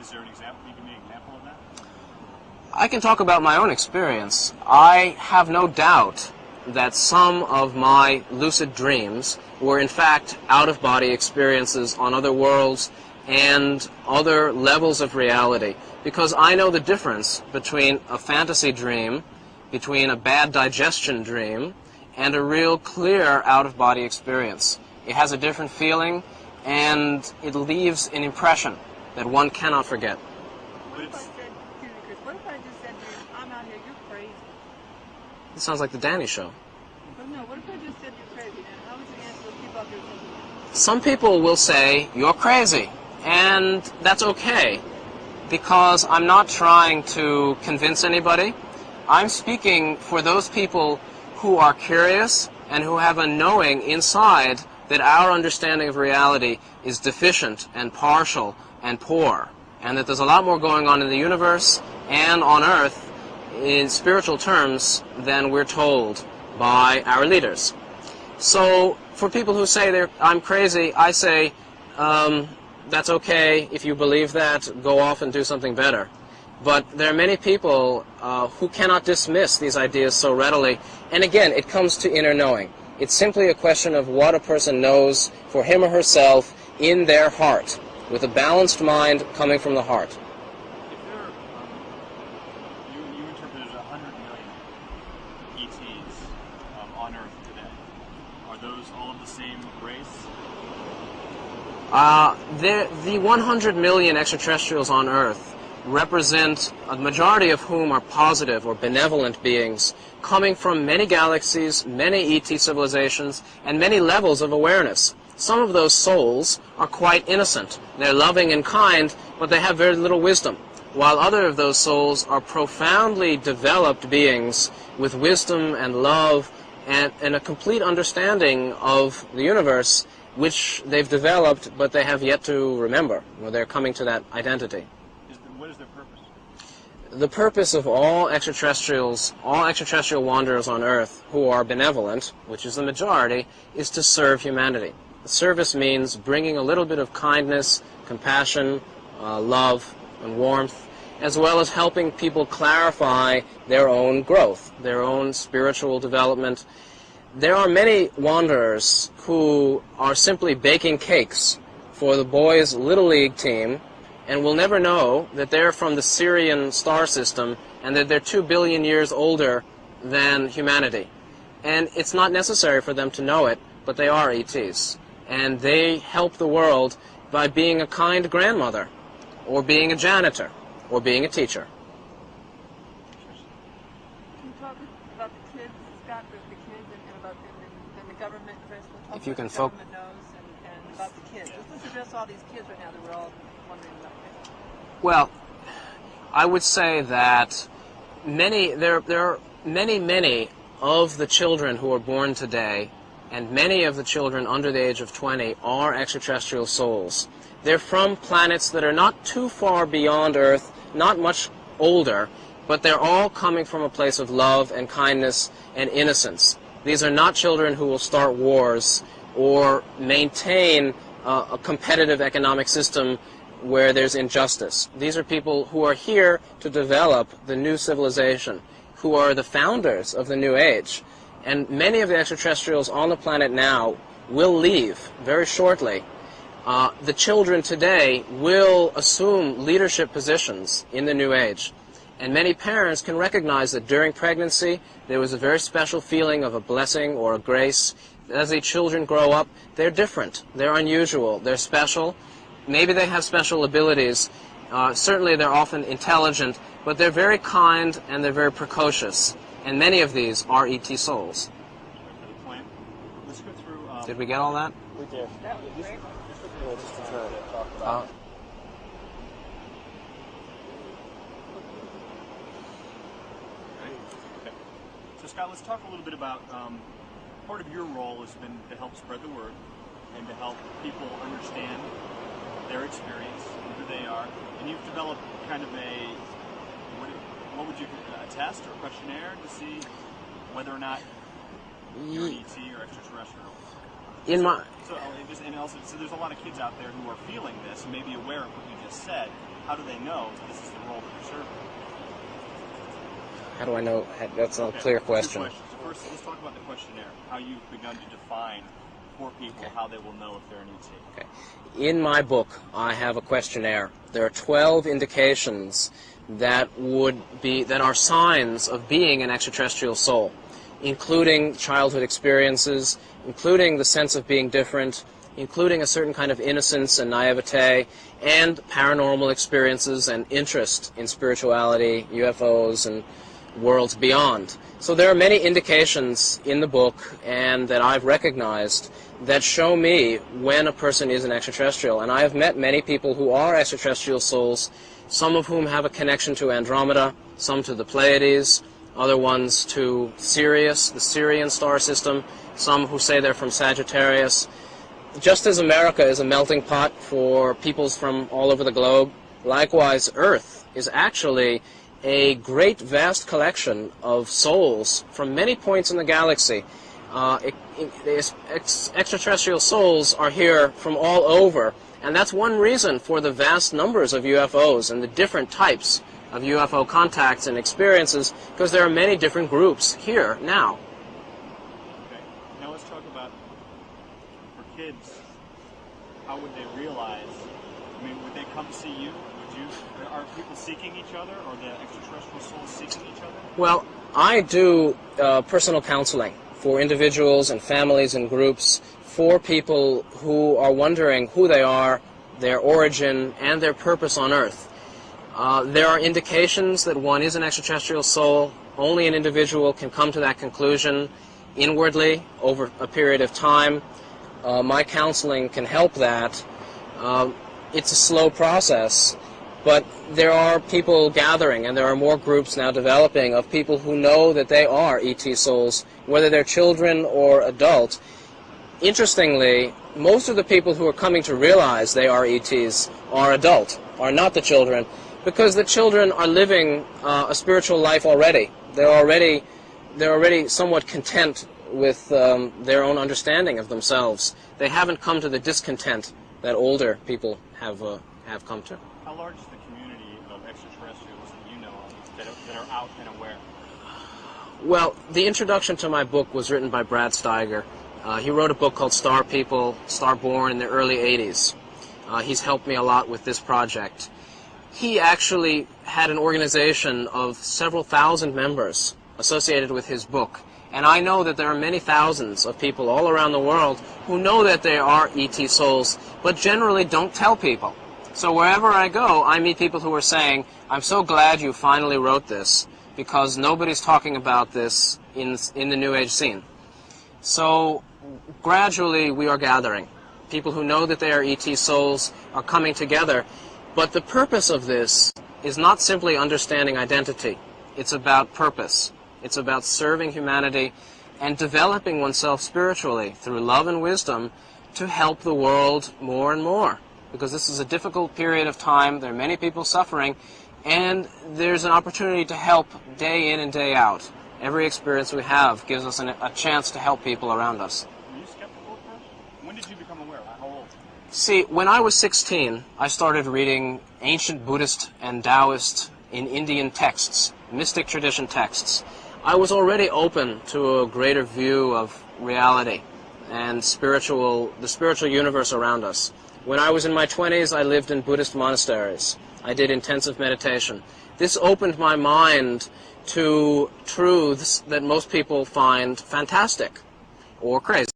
Is there an example? Can you give me an example of that? I can talk about my own experience. I have no doubt that some of my lucid dreams were in fact out-of-body experiences on other worlds and other levels of reality, because I know the difference between a fantasy dream, between a bad digestion dream, and a real clear out-of-body experience. It has a different feeling, and it leaves an impression that one cannot forget. What if I said, what if I just said to you, I'm out here, you're crazy? It sounds like the Danny Show. But no, what if I just said you're crazy? Now, how would you answer those people out there thinking? Some people will say, you're crazy, and that's okay, because I'm not trying to convince anybody. I'm speaking for those people who are curious and who have a knowing inside that our understanding of reality is deficient and partial and poor, and that there's a lot more going on in the universe and on Earth in spiritual terms than we're told by our leaders. So for people who say I'm crazy, I say, that's okay. If you believe that, go off and do something better. But there are many people who cannot dismiss these ideas so readily. And again, it comes to inner knowing. It's simply a question of what a person knows for him or herself in their heart, with a balanced mind coming from the heart. If there you interpreted 100 million ETs on Earth today, are those all of the same race? The 100 million extraterrestrials on Earth represent a majority of whom are positive or benevolent beings coming from many galaxies, many ET civilizations, and many levels of awareness. Some of those souls are quite innocent. They're loving and kind, but they have very little wisdom, while other of those souls are profoundly developed beings with wisdom and love and a complete understanding of the universe, which they've developed, but they have yet to remember, or they're coming to that identity. What is their purpose? The purpose of all extraterrestrial wanderers on Earth who are benevolent, which is the majority, is to serve humanity. Service means bringing a little bit of kindness, compassion, love, and warmth, as well as helping people clarify their own growth, their own spiritual development. There are many wanderers who are simply baking cakes for the boys' Little League team and will never know that they're from the Sirian star system and that they're 2 billion years older than humanity. And it's not necessary for them to know it, but they are ETs. And they help the world by being a kind grandmother, or being a janitor, or being a teacher. Can you talk about the kids, Scott, the kids, and about and the government, Chris? We'll If you can the government knows and about the kids. Let's address all these kids right now that we're all wondering about. Well, I would say that there are many of the children who are born today, and many of the children under the age of 20 are extraterrestrial souls. They're from planets that are not too far beyond Earth, not much older, but they're all coming from a place of love and kindness and innocence. These are not children who will start wars or maintain a competitive economic system where there's injustice. These are people who are here to develop the new civilization, who are the founders of the new age. And many of the extraterrestrials on the planet now will leave very shortly. The children today will assume leadership positions in the new age. And many parents can recognize that during pregnancy there was a very special feeling of a blessing or a grace. As the children grow up, they're different, they're unusual, they're special. Maybe they have special abilities. Certainly they're often intelligent, but they're very kind and they're very precocious. And many of these are ET souls. Let's go through. Did we get all that? We did. That was great. Just to try to talk about. Okay. So Scott, let's talk a little bit about part of your role has been to help spread the word and to help people understand their experience and who they are. And you've developed kind of what would you, a test or a questionnaire to see whether or not you're an ET or extraterrestrial? So there's a lot of kids out there who are feeling this and may be aware of what you just said. how do they know this is the role that they're serving? How do I know? That's a clear question. So first, let's talk about the questionnaire, how you've begun to define for people how they will know if they're an ET. Okay. In my book, I have a questionnaire. There are 12 indications that are signs of being an extraterrestrial soul, including childhood experiences, including the sense of being different, including a certain kind of innocence and naivete, and paranormal experiences and interest in spirituality, UFOs, and worlds beyond. So there are many indications in the book and that I've recognized that show me when a person is an extraterrestrial. And I have met many people who are extraterrestrial souls, some of whom have a connection to Andromeda, some to the Pleiades, other ones to Sirius, the Sirian star system, some who say they're from Sagittarius. Just as America is a melting pot for peoples from all over the globe, likewise Earth is actually a great vast collection of souls from many points in the galaxy. Extraterrestrial souls are here from all over, and that's one reason for the vast numbers of UFOs and the different types of UFO contacts and experiences, because there are many different groups here now. Okay, now let's talk about, for kids, how would they realize, I mean, would they come see you? Are people seeking each other, or the extraterrestrial souls seeking each other? Well, I do personal counseling for individuals and families and groups, for people who are wondering who they are, their origin, and their purpose on Earth. There are indications that one is an extraterrestrial soul. Only an individual can come to that conclusion inwardly over a period of time. My counseling can help that. It's a slow process, but there are people gathering, and there are more groups now developing of people who know that they are ET souls, whether they're children or adult. Interestingly, most of the people who are coming to realize they are ETs are adult, are not the children, because the children are living a spiritual life already. They're already somewhat content with their own understanding of themselves. They haven't come to the discontent that older people have come to. How large is the community of extraterrestrials that you know of that are out and aware? Well, the introduction to my book was written by Brad Steiger. He wrote a book called Star People, Starborn in the early 80s. He's helped me a lot with this project. He actually had an organization of several thousand members associated with his book. And I know that there are many thousands of people all around the world who know that they are ET souls, but generally don't tell people. So wherever I go, I meet people who are saying, I'm so glad you finally wrote this, because nobody's talking about this in the New Age scene. So gradually we are gathering. People who know that they are ET souls are coming together. But the purpose of this is not simply understanding identity. It's about purpose. It's about serving humanity and developing oneself spiritually through love and wisdom to help the world more and more. Because this is a difficult period of time. There are many people suffering, and there's an opportunity to help day in and day out. Every experience we have gives us a chance to help people around us. Were you skeptical at first? When did you become aware? How old? See, when I was 16, I started reading ancient Buddhist and Taoist in Indian texts, mystic tradition texts. I was already open to a greater view of reality and the spiritual universe around us. When I was in my 20s, I lived in Buddhist monasteries. I did intensive meditation. This opened my mind to truths that most people find fantastic or crazy.